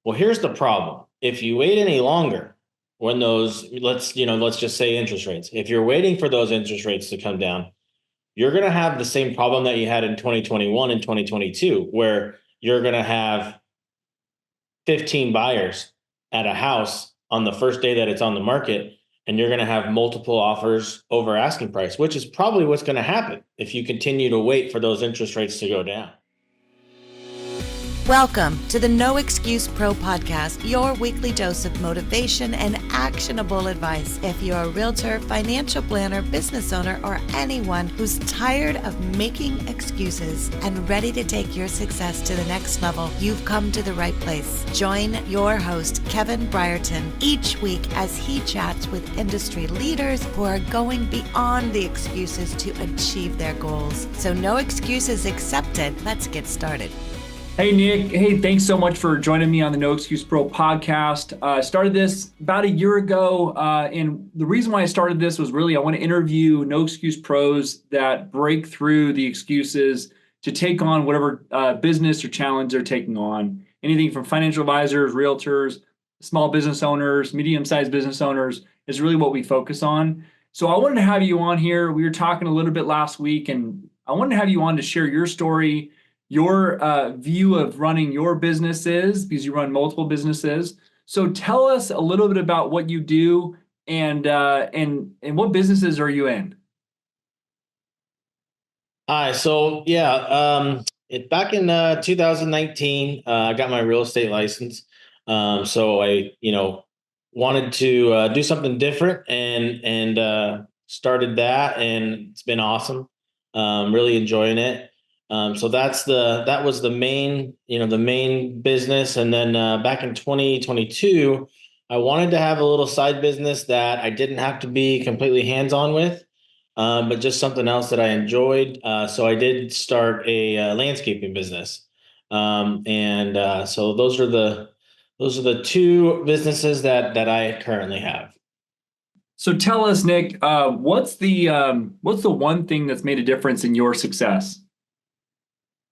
Well, here's the problem. If you wait any longer, when those, let's just say interest rates, if you're waiting for those interest rates to come down, you're going to have the same problem that you had in 2021 and 2022, where you're going to have 15 buyers at a house on the first day that it's on the market, and you're going to have multiple offers over asking price, which is probably what's going to happen if you continue to wait for those interest rates to go down. Welcome to the No Excuse Pro podcast, your weekly dose of motivation and actionable advice. If you're a realtor, financial planner, business owner, or anyone who's tired of making excuses and ready to take your success to the next level, you've come to the right place. Join your host, Kevin Brierton, each week as he chats with industry leaders who are going beyond the excuses to achieve their goals. So no excuses accepted. Let's get started. Hey, Nick. Hey, thanks so much for joining me on the No Excuse Pro podcast. Started this about a year ago. And the reason why I started this was really I want to interview No Excuse Pros that break through the excuses to take on whatever business or challenge they're taking on. Anything from financial advisors, realtors, small business owners, medium-sized business owners is really what we focus on. So I wanted to have you on here. We were talking a little bit last week, and I wanted to have you on to share your story, your view of running your businesses, because you run multiple businesses. So tell us a little bit about what you do and what businesses are you in? Hi. Back in 2019, I got my real estate license. So I, wanted to do something different and started that, and it's been awesome. Really enjoying it. So that was the main business. And then back in 2022, I wanted to have a little side business that I didn't have to be completely hands-on with, but just something else that I enjoyed. So I did start a landscaping business. So those are the two businesses that I currently have. So tell us, Nick, what's the one thing that's made a difference in your success?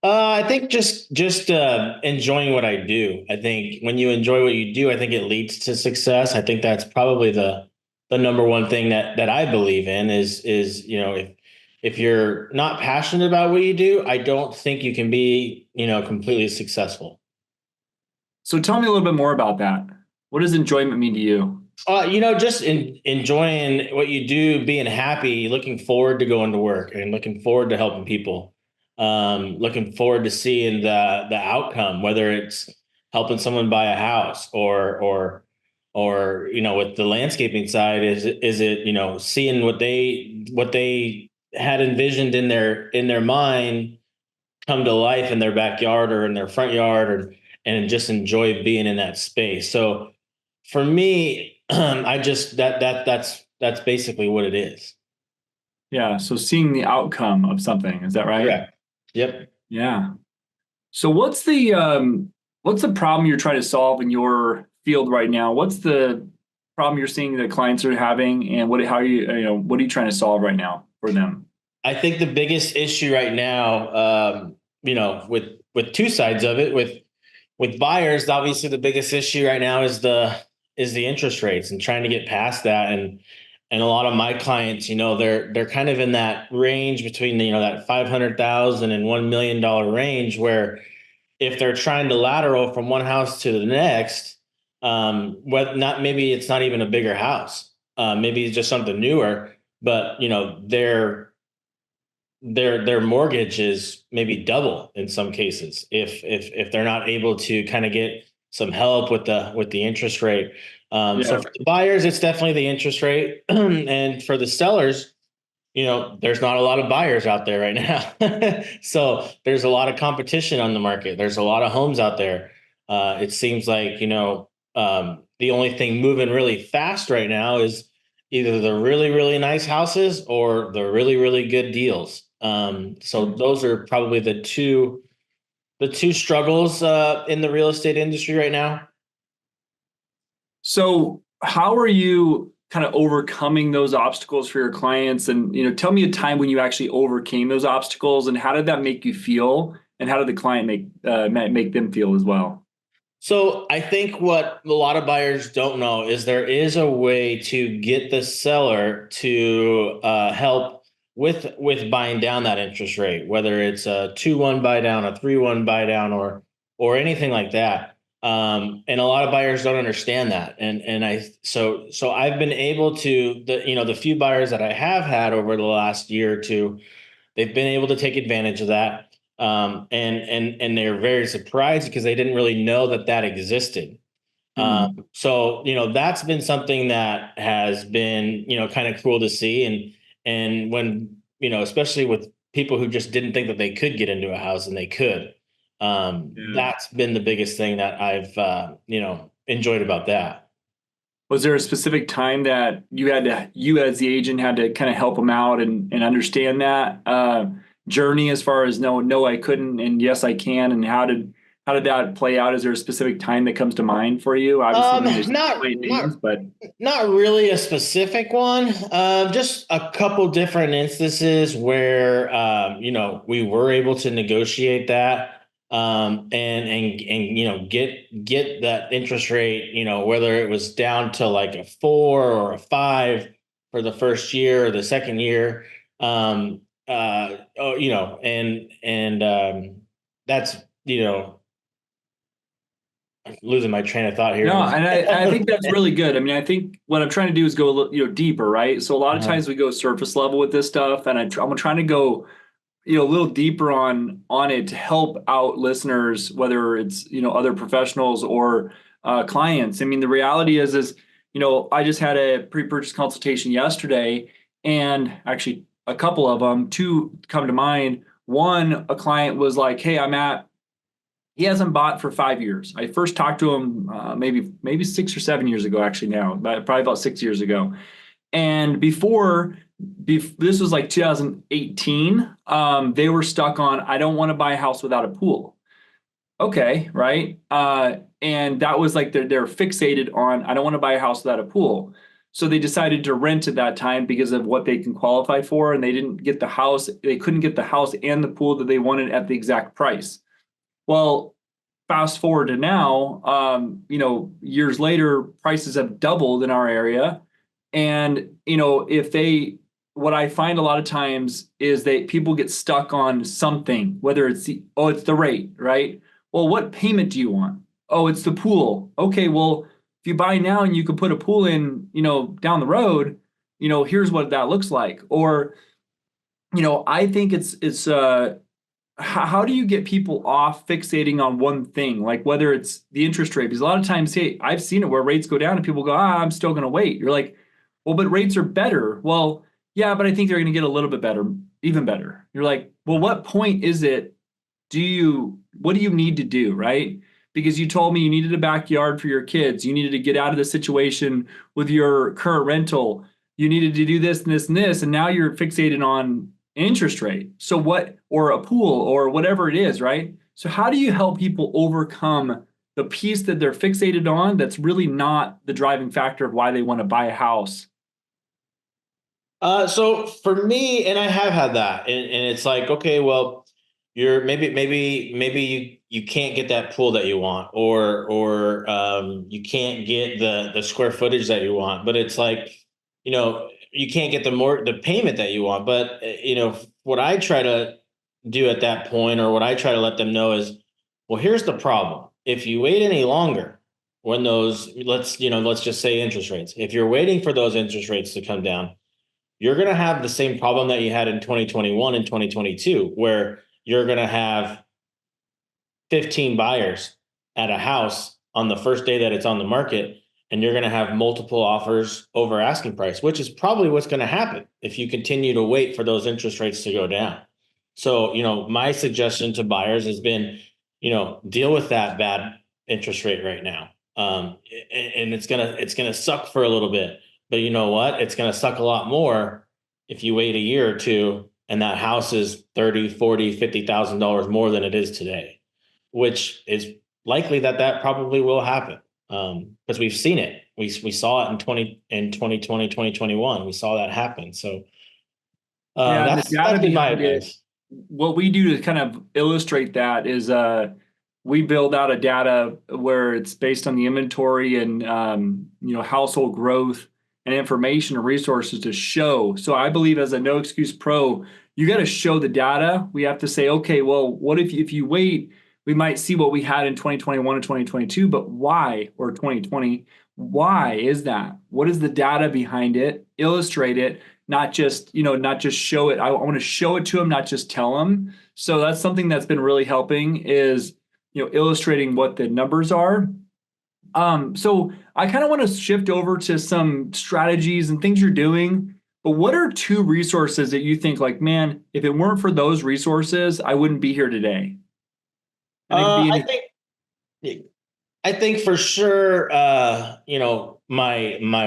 I think just enjoying what I do. I think when you enjoy what you do, I think it leads to success. I think that's probably the number one thing that I believe in is if you're not passionate about what you do, I don't think you can be completely successful. So tell me a little bit more about that. What does enjoyment mean to you? Just enjoying what you do, being happy, looking forward to going to work and looking forward to helping people. Looking forward to seeing the outcome, whether it's helping someone buy a house or with the landscaping side, is it seeing what they had envisioned in their mind come to life in their backyard or in their front yard, and just enjoy being in that space. So for me, I just that's basically what it is. Yeah. So seeing the outcome of something, is that right? Correct. Yep. Yeah. So what's the problem you're trying to solve in your field right now? What's the problem you're seeing that clients are having, and what are you trying to solve right now for them? I think the biggest issue right now, with two sides of it, with buyers, obviously the biggest issue right now is the interest rates and trying to get past that. And a lot of my clients, they're kind of in that range between, that $500,000 and $1 million range, where if they're trying to lateral from one house to the next, maybe it's not even a bigger house. Maybe it's just something newer, but their mortgage is maybe double in some cases if they're not able to kind of get some help with the interest rate. So for the buyers, it's definitely the interest rate. And for the sellers, there's not a lot of buyers out there right now. So there's a lot of competition on the market. There's a lot of homes out there. It seems like, the only thing moving really fast right now is either the really, really nice houses or the really, really good deals. So those are probably the two struggles in the real estate industry right now. So how are you kind of overcoming those obstacles for your clients? And, tell me a time when you actually overcame those obstacles, and how did that make you feel? And how did the client make them feel as well? So I think what a lot of buyers don't know is there is a way to get the seller to help with buying down that interest rate, whether it's a 2-1 buy down, a 3-1 buy down, or anything like that. And a lot of buyers don't understand that. So I've been able to, the few buyers that I have had over the last year or two, they've been able to take advantage of that. And they're very surprised because they didn't really know that that existed. So that's been something that has been kind of cool to see, and when especially with people who just didn't think that they could get into a house and they could. That's been the biggest thing that I've enjoyed about that. Was there a specific time that you as the agent had to kind of help them out and understand that journey as far as no, I couldn't, and yes, I can, and how did that play out? Is there a specific time that comes to mind for you? Obviously, not really a specific one. Just a couple different instances where we were able to negotiate that, and get that interest rate, whether it was down to like a 4 or a 5 for the first year or the second year. That's I'm losing my train of thought here. No, and I think that's really good. I mean, I think what I'm trying to do is go a little, deeper, right? So a lot of times we go surface level with this stuff, and I'm trying to go, a little deeper on it to help out listeners, whether it's other professionals or clients. I mean, the reality is I just had a pre-purchase consultation yesterday, and actually a couple of them, two come to mind. One, a client was like, "Hey, he hasn't bought for 5 years." I first talked to him maybe 6 or 7 years ago, actually now, probably about 6 years ago. And before this was like 2018, they were stuck on, "I don't want to buy a house without a pool." Okay, right? And that was like they're fixated on, "I don't want to buy a house without a pool." So they decided to rent at that time because of what they can qualify for, and they didn't get the house. They couldn't get the house and the pool that they wanted at the exact price. Well, fast forward to now, years later, prices have doubled in our area. And, what I find a lot of times is that people get stuck on something, whether it's it's the rate, right? Well, what payment do you want? Oh, it's the pool. Okay, well, if you buy now and you could put a pool in, down the road, here's what that looks like. Or, I think it's how do you get people off fixating on one thing, like whether it's the interest rate? Because a lot of times, hey, I've seen it where rates go down and people go, I'm still going to wait. You're like, well, but rates are better. Well, yeah, but I think they're going to get a little bit better, even better. You're like, well, what point is it? What do you need to do, right? Because you told me you needed a backyard for your kids. You needed to get out of the situation with your current rental. You needed to do this and this and this. And now you're fixated on interest rate. So or a pool or whatever it is, right? So how do you help people overcome the piece that they're fixated on that's really not the driving factor of why they want to buy a house? So for me, and I have had that, and it's like, okay, well, you're maybe you can't get that pool that you want, or you can't get the square footage that you want, but it's like, you can't get the payment that you want. But what I try to do at that point, or what I try to let them know is, well, here's the problem. If you wait any longer, when let's just say interest rates, if you're waiting for those interest rates to come down, you're going to have the same problem that you had in 2021 and 2022, where you're going to have 15 buyers at a house on the first day that it's on the market, and you're going to have multiple offers over asking price, which is probably what's going to happen if you continue to wait for those interest rates to go down. So, my suggestion to buyers has been, deal with that bad interest rate right now. And it's going to suck for a little bit, but you know what? It's going to suck a lot more if you wait a year or two and that house is $30,000, $40,000, $50,000 more than it is today, which is likely that probably will happen. Because we've seen it. We saw it in 2020, 2021. We saw that happen. So that's my advice. What we do to kind of illustrate that is we build out a data where it's based on the inventory and household growth and information and resources to show. So I believe as a No Excuse Pro, you got to show the data. We have to say, okay, well, what if you wait, we might see what we had in 2021 and 2022, but why? Or 2020, why is that? What is the data behind it? Illustrate it, not just show it. I want to show it to them, not just tell them. So that's something that's been really helping is, illustrating what the numbers are. So I kind of want to shift over to some strategies and things you're doing. But what are two resources that you think like, man, if it weren't for those resources, I wouldn't be here today? I think for sure, my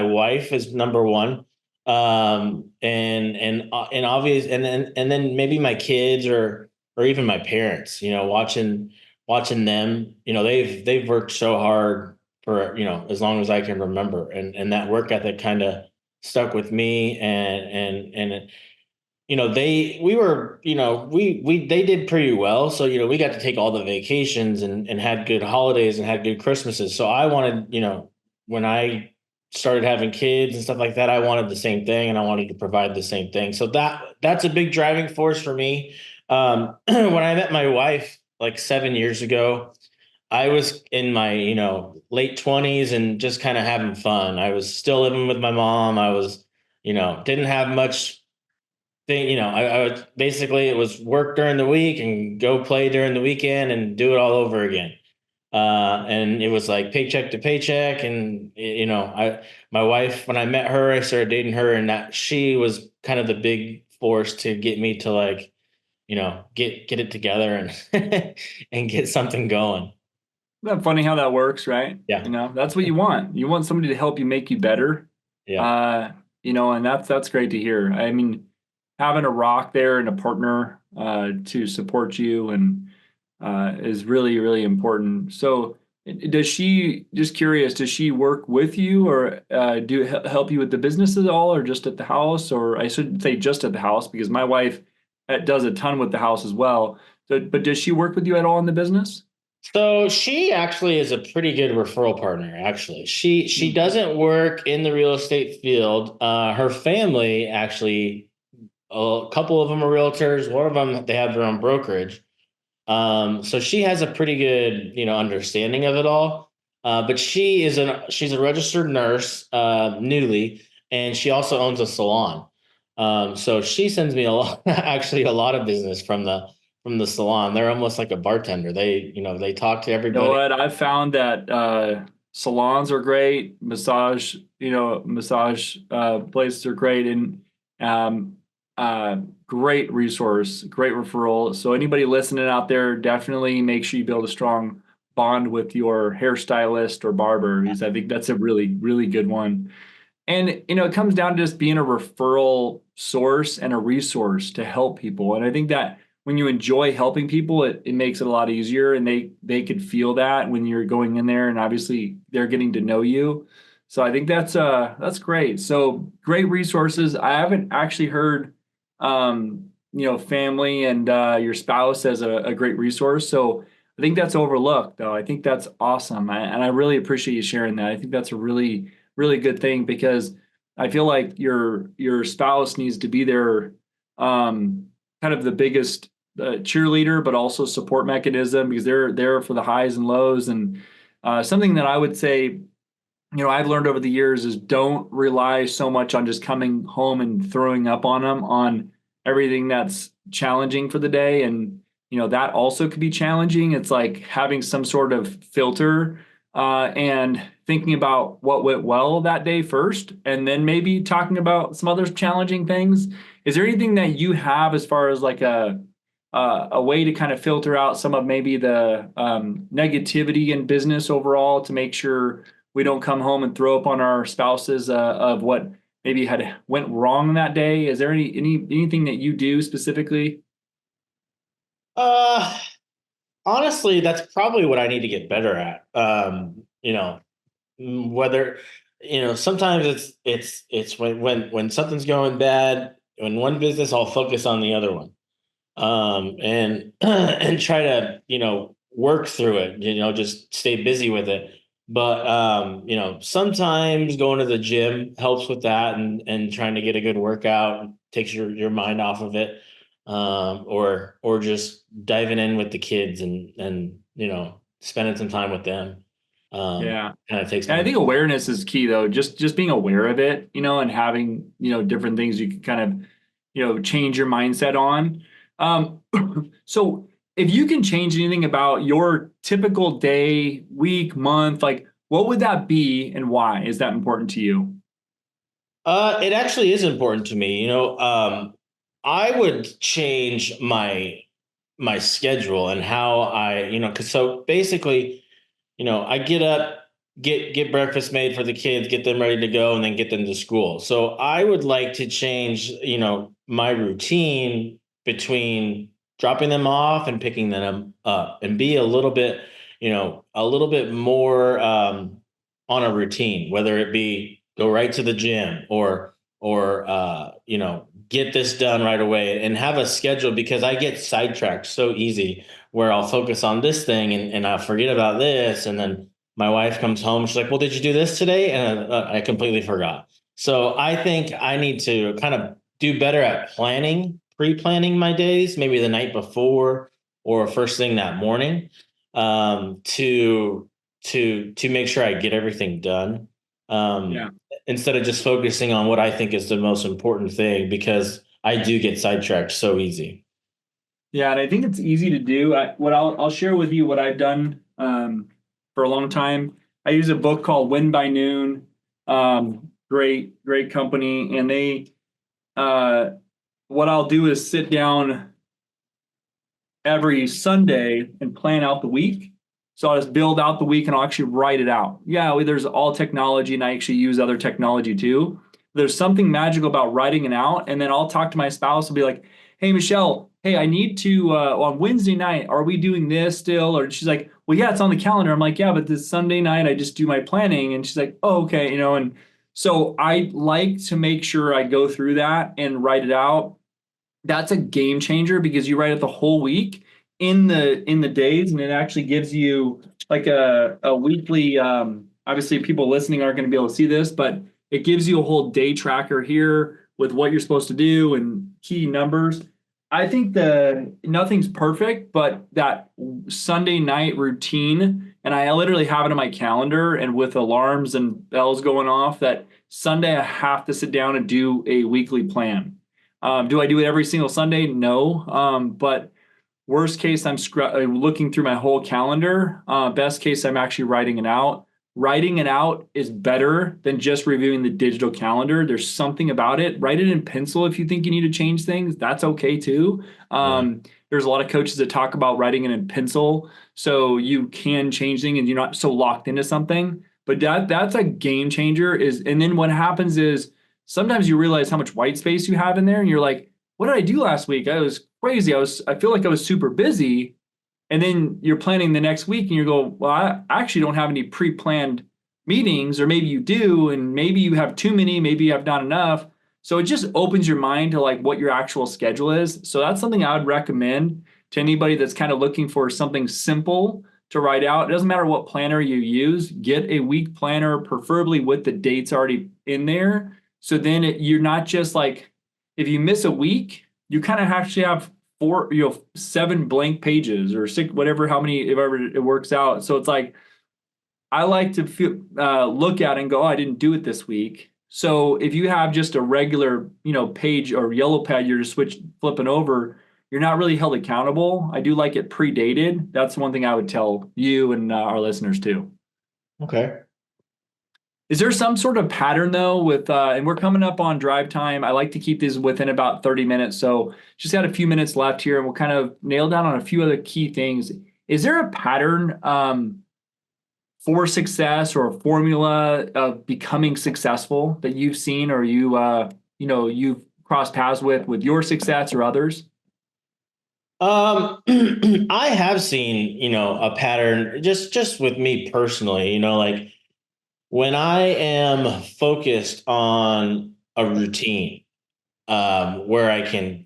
wife is number one. And obvious, and then maybe my kids or even my parents, watching them, they've worked so hard for, as long as I can remember. And that work ethic kind of stuck with me. They did pretty well. So, we got to take all the vacations and had good holidays and had good Christmases. So I wanted, when I started having kids and stuff like that, I wanted the same thing and I wanted to provide the same thing. So that's a big driving force for me. When I met my wife like 7 years ago, I was in my, late 20s and just kind of having fun. I was still living with my mom. I was, didn't have much thing, I was basically, it was work during the week and go play during the weekend and do it all over again. And it was like paycheck to paycheck. And, my wife, when I met her, I started dating her, and that she was kind of the big force to get me to like, get it together and, and get something going. Isn't that funny how that works, right? Yeah. That's what you want. You want somebody to help you make you better. Yeah. And that's great to hear. I mean, having a rock there and a partner to support you and is really, really important. So does she, just curious, does she work with you or help you with the business at all or just at the house? Or I shouldn't say just at the house because my wife does a ton with the house as well. So, but does she work with you at all in the business? So she actually is a pretty good referral partner. Actually, she doesn't work in the real estate field. Her family actually, a couple of them are realtors. One of them, they have their own brokerage. So she has a pretty good, understanding of it all. But she's a registered nurse, newly, and she also owns a salon. So she sends me a lot, actually a lot of business from the salon. They're almost like a bartender. They talk to You know everybody. what? I've found that salons are great, massage places are great, and um, great resource, great referral. So anybody listening out there, definitely make sure you build a strong bond with your hairstylist or barber, because I think that's a really, really good one. And it comes down to just being a referral source and a resource to help people. And I think that when you enjoy helping people, it makes it a lot easier, and they could feel that when you're going in there, and obviously they're getting to know you. So I think that's great. So great resources. I haven't actually heard family and your spouse as a great resource. So I think that's overlooked, though. I think that's awesome. And I really appreciate you sharing that. I think that's a really, really good thing because I feel like your spouse needs to be there, kind of the biggest cheerleader, but also support mechanism because they're there for the highs and lows. And something that I would say, I've learned over the years is don't rely so much on just coming home and throwing up on them on everything that's challenging for the day. And, that also could be challenging. It's like having some sort of filter and thinking about what went well that day first, and then maybe talking about some other challenging things. Is there anything that you have as far as like a way to kind of filter out some of maybe the negativity in business overall to make sure we don't come home and throw up on our spouses of what maybe had went wrong that day? Is there anything that you do specifically? Uh, Honestly, that's probably what I need to get better at. Whether, sometimes it's when something's going bad in one business, I'll focus on the other one. And and try to, work through it, just stay busy with it. But, sometimes going to the gym helps with that, and trying to get a good workout takes your mind off of it. Or just diving in with the kids and spending some time with them. Yeah. Kind of takes And I my, think awareness is key though. Just being aware of it, and having, different things you can kind of, change your mindset on. So if you can change anything about your typical day, week, month, like what would that be and why is that important to you? it actually is important to me. I would change my schedule and how because so basically, I get up, get breakfast made for the kids, get them ready to go, and then get them to school. So I would like to change, my routine between dropping them off and picking them up, and be a little bit more on a routine, whether it be go right to the gym or get this done right away and have a schedule, because I get sidetracked so easy where I'll focus on this thing and I'll forget about this. And then my wife comes home. She's like, well, did you do this today? And I completely forgot. So I think I need to kind of do better at pre-planning my days, maybe the night before or first thing that morning, to make sure I get everything done. Yeah. Instead of just focusing on what I think is the most important thing, because I do get sidetracked so easy. Yeah, and I think it's easy to do. I'll share with you what I've done for a long time. I use a book called Win by Noon. Great company, and they what I'll do is sit down every Sunday and plan out the week. So I'll just build out the week and I'll actually write it out. Yeah, there's all technology, and I actually use other technology too. There's something magical about writing it out, and then I'll talk to my spouse and be like, hey, Michelle, hey, I need to, on Wednesday night, are we doing this still? Or she's like, well, yeah, it's on the calendar. I'm like, yeah, but this Sunday night, I just do my planning. And she's like, oh, okay. And so I like to make sure I go through that and write it out. That's a game changer, because you write it the whole week in the days, and it actually gives you like a weekly, obviously people listening aren't going to be able to see this, but it gives you a whole day tracker here with what you're supposed to do and key numbers. I think nothing's perfect, but that Sunday night routine, and I literally have it in my calendar and with alarms and bells going off, that Sunday I have to sit down and do a weekly plan. Do I do it every single Sunday? No. But worst case, I'm looking through my whole calendar. Best case, I'm actually writing it out. Writing it out is better than just reviewing the digital calendar. There's something about it. Write it in pencil if you think you need to change things. That's okay too. There's a lot of coaches that talk about writing it in pencil so you can change things and you're not so locked into something. But that's a game changer. And then what happens is sometimes you realize how much white space you have in there, and you're like, what did I do last week? I was crazy. I feel like I was super busy. And then you're planning the next week and you go, well, I actually don't have any pre-planned meetings, or maybe you do, and maybe you have too many, maybe you have not enough. So it just opens your mind to like what your actual schedule is. So that's something I would recommend to anybody that's kind of looking for something simple to write out. It doesn't matter what planner you use, get a week planner, preferably with the dates already in there. So then you're not just like, if you miss a week, you kind of actually have 7 blank pages or 6, whatever, how many, if ever it works out. So it's like, I like to look at it and go, oh, I didn't do it this week. So if you have just a regular, page or yellow pad, you're just flipping over, you're not really held accountable. I do like it predated. That's one thing I would tell you and our listeners too. Okay. Is there some sort of pattern though with, and we're coming up on drive time. I like to keep these within about 30 minutes. So just got a few minutes left here and we'll kind of nail down on a few other key things. Is there a pattern for success or a formula of becoming successful that you've seen, or you've crossed paths with your success or others? I have seen, a pattern just with me personally, like when I am focused on a routine, where I can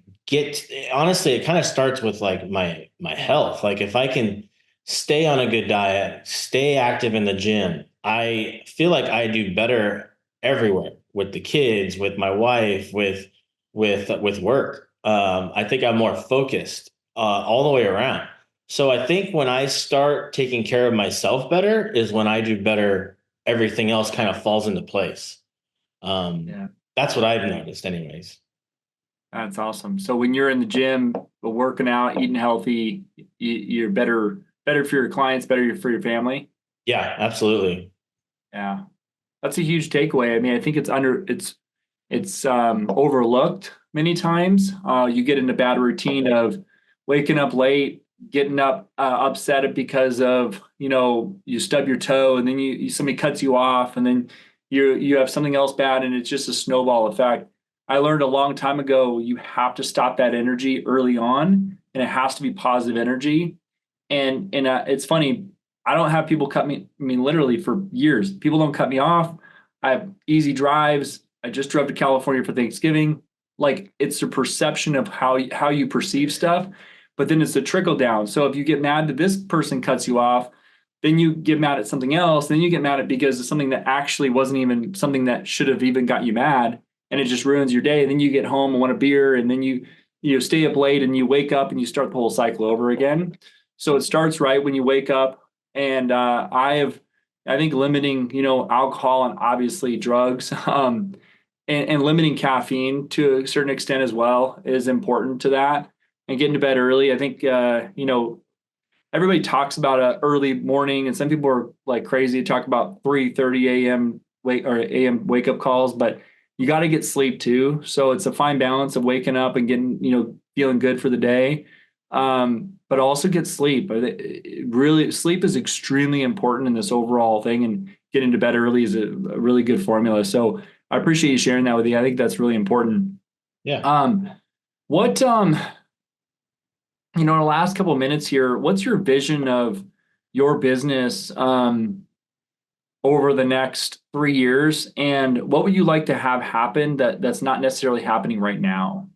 honestly, it kind of starts with like my health. Like if I can stay on a good diet, stay active in the gym. I feel like I do better everywhere with the kids, with my wife, with work. I think I'm more focused all the way around. So I think when I start taking care of myself better is when I do better. Everything else kind of falls into place. Yeah. That's what I've noticed, anyways. That's awesome. So when you're in the gym, working out, eating healthy, you're better for your clients, better for your family. Yeah, absolutely. Yeah. That's a huge takeaway. I mean, I think it's overlooked many times. You get in a bad routine of waking up late, getting up upset because of, you stub your toe, and then somebody cuts you off, and then you have something else bad, and it's just a snowball effect. I learned a long time ago, you have to stop that energy early on, and it has to be positive energy. And it's funny, I don't have people cut me. I mean, literally for years, people don't cut me off. I have easy drives. I just drove to California for Thanksgiving. Like, it's the perception of how you perceive stuff, but then it's the trickle down. So if you get mad that this person cuts you off, then you get mad at something else. Then you get mad at because of something that actually wasn't even something that should have even got you mad, and it just ruins your day. And then you get home and want a beer, and then you stay up late, and you wake up and you start the whole cycle over again. So it starts right when you wake up. And I think limiting, alcohol and obviously drugs, and limiting caffeine to a certain extent as well is important to that. And getting to bed early. I think, everybody talks about a early morning, and some people are like crazy to talk about 3:30 a.m. wake up calls, but you got to get sleep too. So it's a fine balance of waking up and getting, feeling good for the day. But also get sleep. Really, sleep is extremely important in this overall thing, and getting to bed early is a really good formula. So I appreciate you sharing that with you. I think that's really important. Yeah. What in the last couple of minutes here, what's your vision of your business over the next 3 years, and what would you like to have happen that's not necessarily happening right now?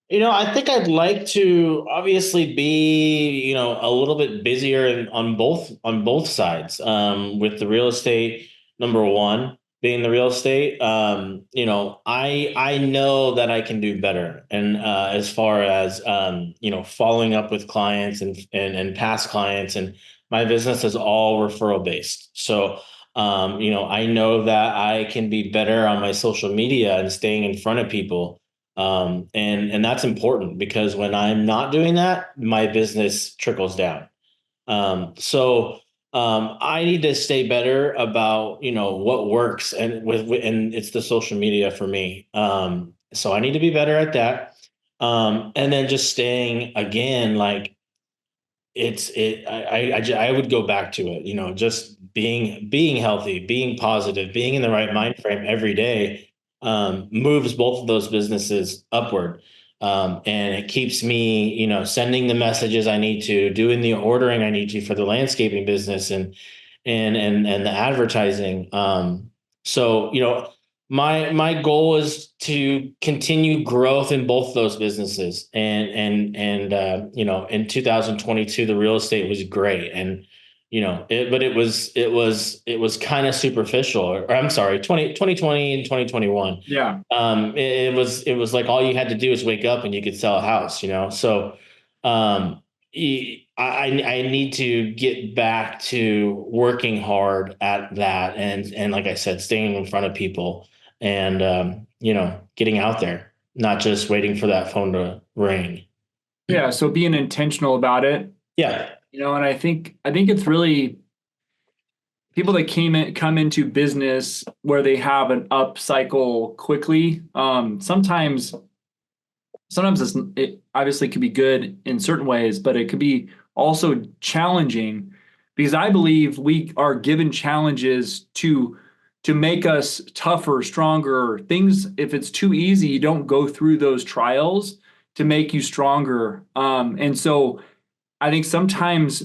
I think I'd like to obviously be, a little bit busier on both sides. With the real estate, number one, being the real estate. I know that I can do better, and as far as following up with clients and past clients, and my business is all referral based. So I know that I can be better on my social media and staying in front of people. And that's important because when I'm not doing that, my business trickles down. I need to stay better about, what works, and it's the social media for me. So I need to be better at that. And then just staying again, like I would go back to it, just being healthy, being positive, being in the right mind frame every day, moves both of those businesses upward. And it keeps me, sending the messages I need to, doing the ordering I need to for the landscaping business and the advertising. My goal is to continue growth in both those businesses, and in 2022 the real estate was great, and it was kind of superficial, or I'm sorry, 2020 and 2021. Yeah. It was like all you had to do is wake up and you could sell a house. So um I need to get back to working hard at that, and like I said, staying in front of people, and getting out there, not just waiting for that phone to ring. Yeah. So being intentional about it, Yeah. and I think it's really people that come into business where they have an up cycle quickly. Sometimes it obviously could be good in certain ways, but it could be also challenging, because I believe we are given challenges to make us tougher, stronger. Things, if it's too easy, you don't go through those trials to make you stronger. And so I think sometimes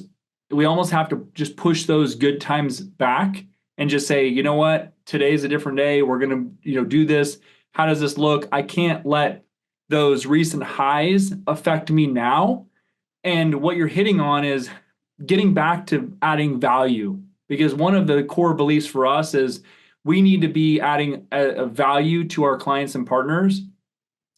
we almost have to just push those good times back and just say, you know what, today's a different day. We're going to, do this. How does this look? I can't let those recent highs affect me now. And what you're hitting on is getting back to adding value, because one of the core beliefs for us is we need to be adding a value to our clients and partners.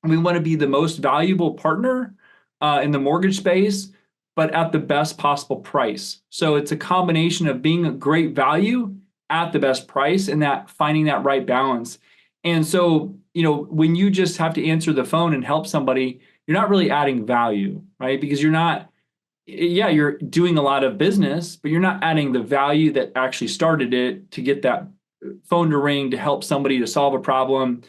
And we want to be the most valuable partner in the mortgage space, but at the best possible price. So it's a combination of being a great value at the best price and that finding that right balance. And so, when you just have to answer the phone and help somebody, you're not really adding value, right? Because you're doing a lot of business, but you're not adding the value that actually started it to get that phone to ring, to help somebody to solve a problem,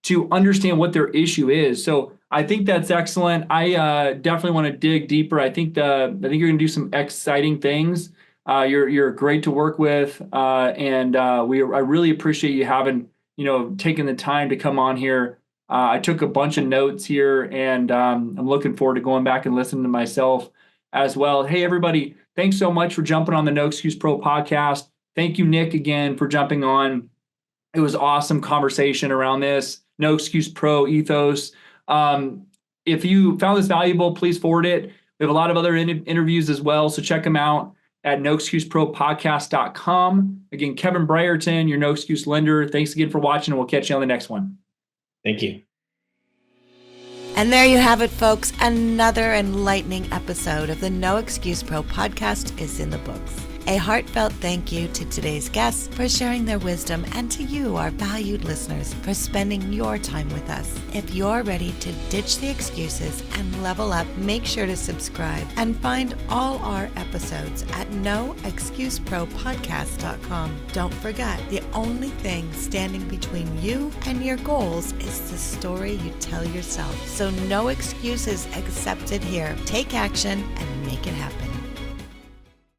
to understand what their issue is. So I think that's excellent. I definitely want to dig deeper. I think you're going to do some exciting things. You're great to work with, and I really appreciate you having taking the time to come on here. I took a bunch of notes here, and I'm looking forward to going back and listening to myself as well. Hey, everybody, thanks so much for jumping on the No Excuse Pro podcast. Thank you, Nick, again, for jumping on. It was awesome conversation around this No Excuse Pro ethos. If you found this valuable, please forward it. We have a lot of other interviews as well, so check them out at noexcusepropodcast.com. Again, Kevin Brierton, your No Excuse lender. Thanks again for watching, and we'll catch you on the next one. Thank you. And there you have it, folks. Another enlightening episode of the No Excuse Pro podcast is in the books. A heartfelt thank you to today's guests for sharing their wisdom, and to you, our valued listeners, for spending your time with us. If you're ready to ditch the excuses and level up, make sure to subscribe and find all our episodes at noexcusepropodcast.com. Don't forget, the only thing standing between you and your goals is the story you tell yourself. So no excuses accepted here. Take action and make it happen.